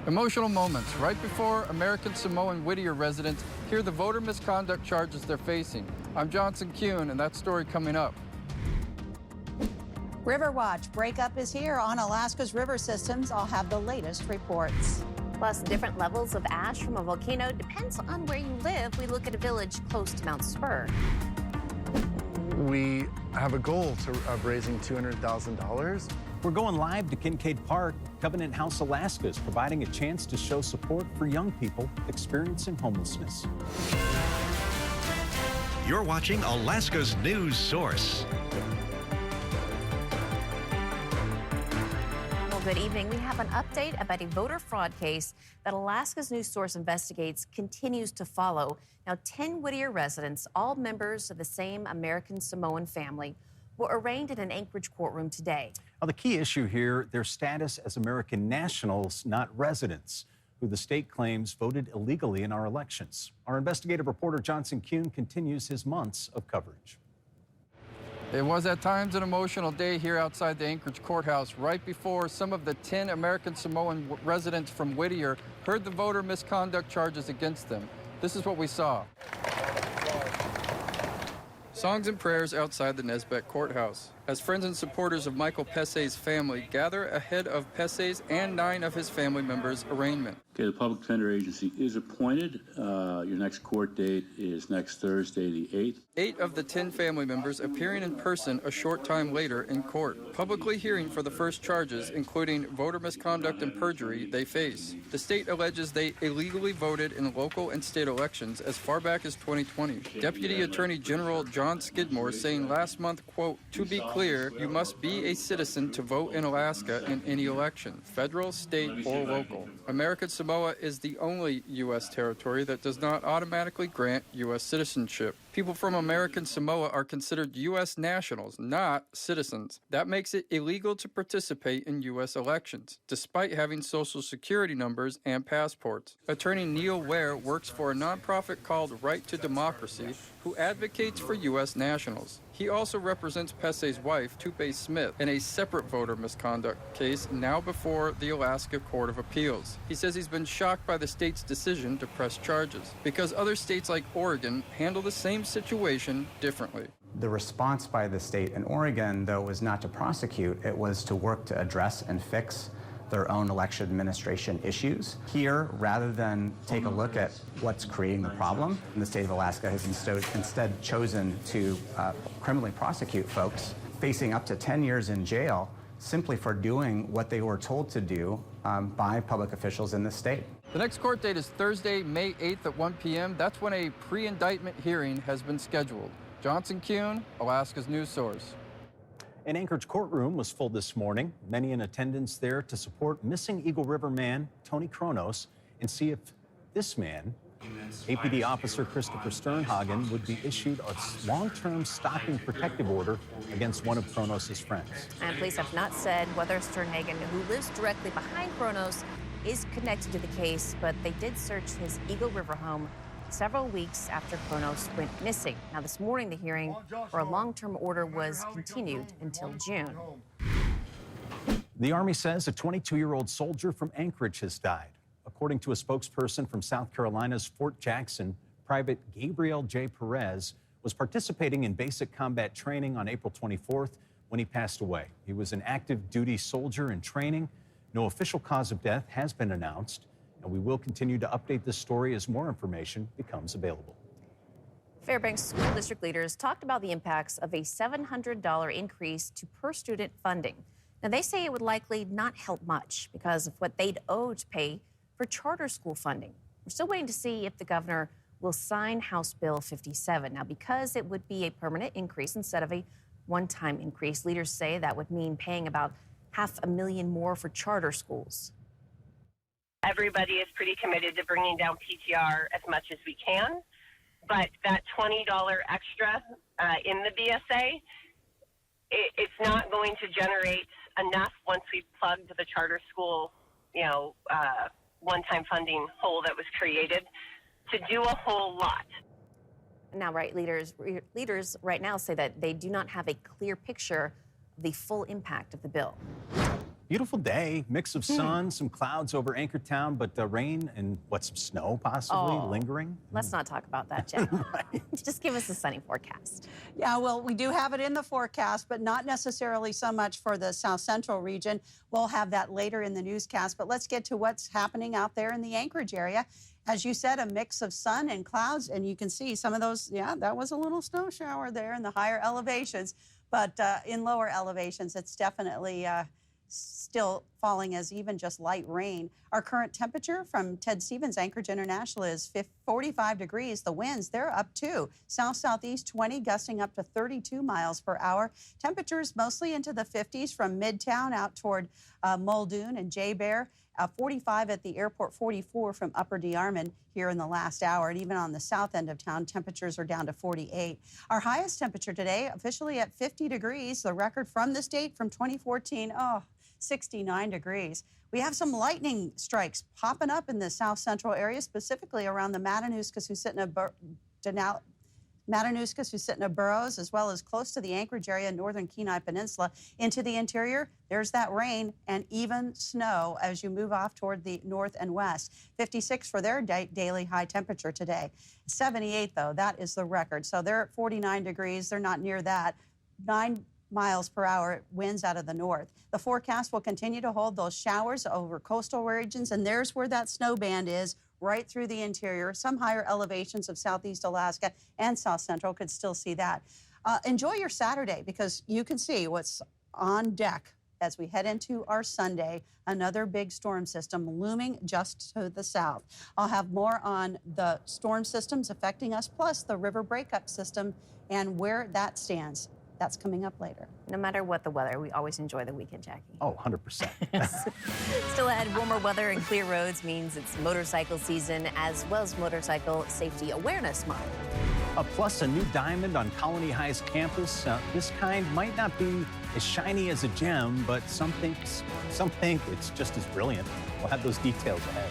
Emotional moments right before American Samoan Whittier residents hear the voter misconduct charges they're facing. I'm Johnson Kuhn, and that story coming up. Riverwatch breakup is here on Alaska's river systems. I'll have the latest reports. Plus, different levels of ash from a volcano depends on where you live. We look at a village close to Mount Spur. We have a goal of raising $200,000. We're going live to Kincaid Park. Covenant House Alaska is providing a chance to show support for young people experiencing homelessness. You're watching Alaska's news source. Well, good evening. We have an update about a voter fraud case that Alaska's news source investigates continues to follow. Now, 10 Whittier residents, all members of the same American Samoan family, were arraigned in an Anchorage courtroom today. Now, the key issue here, their status as American nationals, not residents, who the state claims voted illegally in our elections. Our investigative reporter Johnson Kuhn continues his months of coverage. It was at times an emotional day here outside the Anchorage courthouse right before some of the 10 American Samoan residents from Whittier heard the voter misconduct charges against them. This is what we saw. Songs and prayers outside the Nesbek courthouse as friends and supporters of Michael Pesse's family gather ahead of Pesse's and 9 of his family members' arraignment. Okay, the Public Defender Agency is appointed. Your next court date is next Thursday, the 8th. 8 of the 10 family members appearing in person a short time later in court, publicly hearing for the first charges, including voter misconduct and perjury they face. The state alleges they illegally voted in local and state elections as far back as 2020. Deputy Attorney General John Skidmore saying last month, quote, "To be clear, you must be a citizen to vote in Alaska in any election, federal, state, or local. American Samoa is the only U.S. territory that does not automatically grant U.S. citizenship. People from American Samoa are considered U.S. nationals, not citizens. That makes it illegal to participate in U.S. elections, despite having Social Security numbers and passports." Attorney Neil Ware works for a nonprofit called Right to Democracy, who advocates for U.S. nationals. He also represents Pesse's wife, Tupe Smith, in a separate voter misconduct case now before the Alaska Court of Appeals. He says he's been shocked by the state's decision to press charges because other states like Oregon handle the same situation differently. The response by the state in Oregon, though, was not to prosecute. It was to work to address and fix their own election administration issues. Here, rather than take a look at what's creating the problem, the state of Alaska has instead chosen to criminally prosecute folks facing up to 10 years in jail simply for doing what they were told to do by public officials in the state. The next court date is Thursday, May 8th at 1 p.m. That's when a pre-indictment hearing has been scheduled. Johnson Kuhn, Alaska's news source. An Anchorage courtroom was full this morning. Many in attendance there to support missing Eagle River man Tony Kronos and see if this man, APD officer Christopher Sternhagen, would be issued a long-term stopping protective order against one of Kronos' friends. And police have not said whether Sternhagen, who lives directly behind Kronos, is connected to the case, but they did search his Eagle River home several weeks after Kronos went missing. Now, this morning, the hearing for a long-term order was continued until June. The Army says a 22-year-old soldier from Anchorage has died. According to a spokesperson from South Carolina's Fort Jackson, Private Gabriel J. Perez was participating in basic combat training on April 24th when he passed away. He was an active duty soldier in training. No official cause of death has been announced, and we will continue to update this story as more information becomes available. Fairbanks School District leaders talked about the impacts of a $700 increase to per-student funding. Now, they say it would likely not help much because of what they'd owe to pay for charter school funding. We're still waiting to see if the governor will sign House Bill 57. Now, because it would be a permanent increase instead of a one-time increase, leaders say that would mean paying about $500,000 more for charter schools. Everybody is pretty committed to bringing down PTR as much as we can, but that $20 extra in the BSA, it's not going to generate enough once we've plugged the charter school, one-time funding hole that was created to do a whole lot. Now, leaders right now say that they do not have a clear picture of the full impact of the bill. Beautiful day, mix of sun, some clouds over Anchortown, but rain and some snow possibly lingering. Let's not talk about that, Jeff. Just give us a sunny forecast. Yeah, well, we do have it in the forecast, but not necessarily so much for the South Central region. We'll have that later in the newscast, but let's get to what's happening out there in the Anchorage area. As you said, a mix of sun and clouds, and you can see some of those, that was a little snow shower there in the higher elevations, but in lower elevations, it's definitely still falling as even just light rain. Our current temperature from Ted Stevens Anchorage International is 45 degrees. The winds, they're up too. South-southeast 20, gusting up to 32 miles per hour. Temperatures mostly into the 50s from Midtown out toward Muldoon and Jay-Bear. 45 at the airport, 44 from Upper DeArmond here in the last hour. And even on the south end of town, temperatures are down to 48. Our highest temperature today, officially at 50 degrees, the record from this date from 2014, 69 degrees. We have some lightning strikes popping up in the south central area, specifically around the Matanuska-Susitna boroughs, as well as close to the Anchorage area, northern Kenai Peninsula. Into the interior, there's that rain and even snow as you move off toward the north and west. 56 for their daily high temperature today. 78, though, that is the record. So they're at 49 degrees. They're not near that. 9 miles per hour winds out of the north. The forecast will continue to hold those showers over coastal regions, and there's where that snow band is, right through the interior. Some higher elevations of southeast Alaska and south central could still see that. Enjoy your Saturday, because you can see what's on deck as we head into our Sunday. Another big storm system looming just to the south. I'll have more on the storm systems affecting us, plus the river breakup system and where that stands. That's coming up later. No matter what the weather, we always enjoy the weekend, Jackie. Oh, 100%. Still ahead, warmer weather and clear roads means it's motorcycle season, as well as Motorcycle Safety Awareness Month. Plus, a new diamond on Colony High's campus. This kind might not be as shiny as a gem, but some think it's just as brilliant. We'll have those details ahead.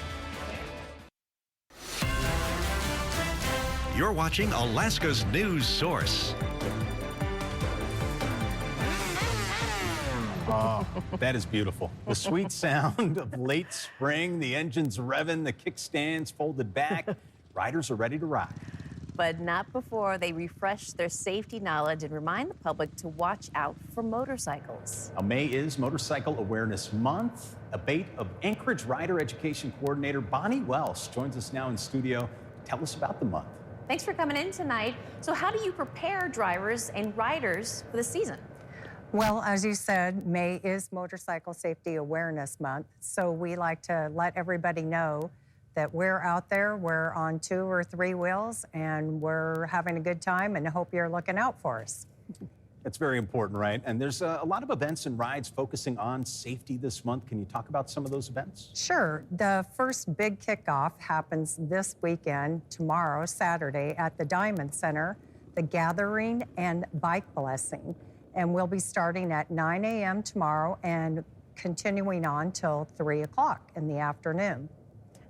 You're watching Alaska's news source. Oh, that is beautiful. The sweet sound of late spring, the engines revving, the kickstands folded back. Riders are ready to rock. But not before they refresh their safety knowledge and remind the public to watch out for motorcycles. Now, May is Motorcycle Awareness Month. A bait of Anchorage Rider Education Coordinator Bonnie Welsh joins us now in studio. Tell us about the month. Thanks for coming in tonight. So how do you prepare drivers and riders for the season? Well, as you said, May is Motorcycle Safety Awareness Month, so we like to let everybody know that we're out there, we're on 2 or 3 wheels, and we're having a good time, and hope you're looking out for us. That's very important, right? And there's a lot of events and rides focusing on safety this month. Can you talk about some of those events? Sure. The first big kickoff happens this weekend, tomorrow, Saturday, at the Diamond Center, the Gathering and Bike Blessing. And we'll be starting at 9 a.m. tomorrow and continuing on till 3 o'clock in the afternoon.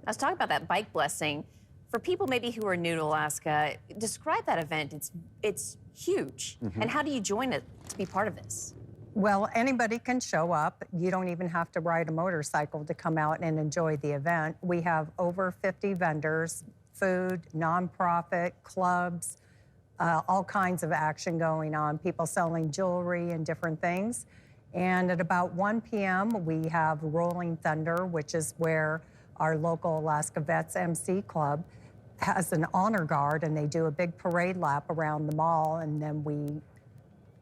Let's talk about that bike blessing. For people maybe who are new to Alaska, describe that event. It's huge. And how do you join it to be part of this? Well, anybody can show up. You don't even have to ride a motorcycle to come out and enjoy the event. We have over 50 vendors, food, nonprofit, clubs, all kinds of action going on, people selling jewelry and different things. And at about 1 p.m., we have Rolling Thunder, which is where our local Alaska Vets MC Club has an honor guard, and they do a big parade lap around the mall, and then we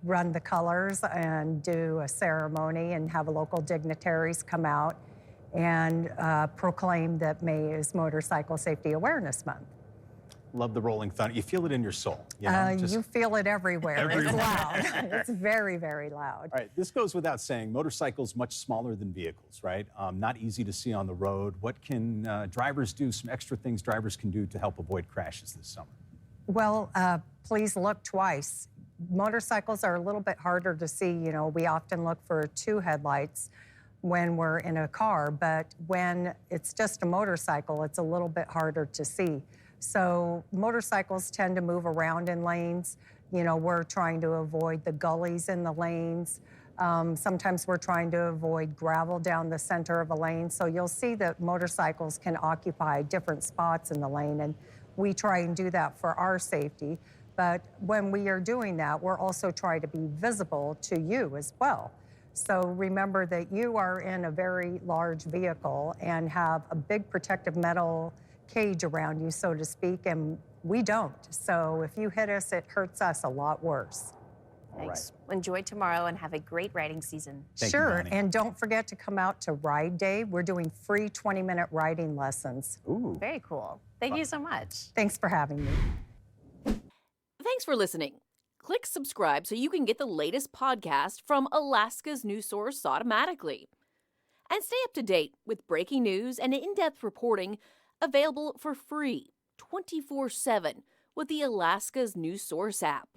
run the colors and do a ceremony and have local dignitaries come out and proclaim that May is Motorcycle Safety Awareness Month. Love the Rolling Thunder. You feel it in your soul. You know, you feel it everywhere. It's loud. It's very, very loud. All right, this goes without saying. Motorcycles much smaller than vehicles, right? Not easy to see on the road. What can drivers do, some extra things drivers can do to help avoid crashes this summer? Well, please look twice. Motorcycles are a little bit harder to see. You know, we often look for 2 headlights when we're in a car, but when it's just a motorcycle, it's a little bit harder to see. So motorcycles tend to move around in lanes. You know, we're trying to avoid the gullies in the lanes. Sometimes we're trying to avoid gravel down the center of a lane. So you'll see that motorcycles can occupy different spots in the lane, and we try and do that for our safety. But when we are doing that, we're also trying to be visible to you as well. So remember that you are in a very large vehicle and have a big protective metal cage around you, so to speak, and we don't. So if you hit us, it hurts us a lot worse. Thanks. Enjoy tomorrow and have a great riding season. Thank you, Sure, Bonnie. and don't forget to come out to Ride Day. We're doing free 20-minute riding lessons. Ooh. Very cool. Thank you so much. Thanks for having me. Thanks for listening. Click subscribe so you can get the latest podcast from Alaska's news source automatically. And stay up to date with breaking news and in-depth reporting available for free 24/7 with the Alaska's news source app.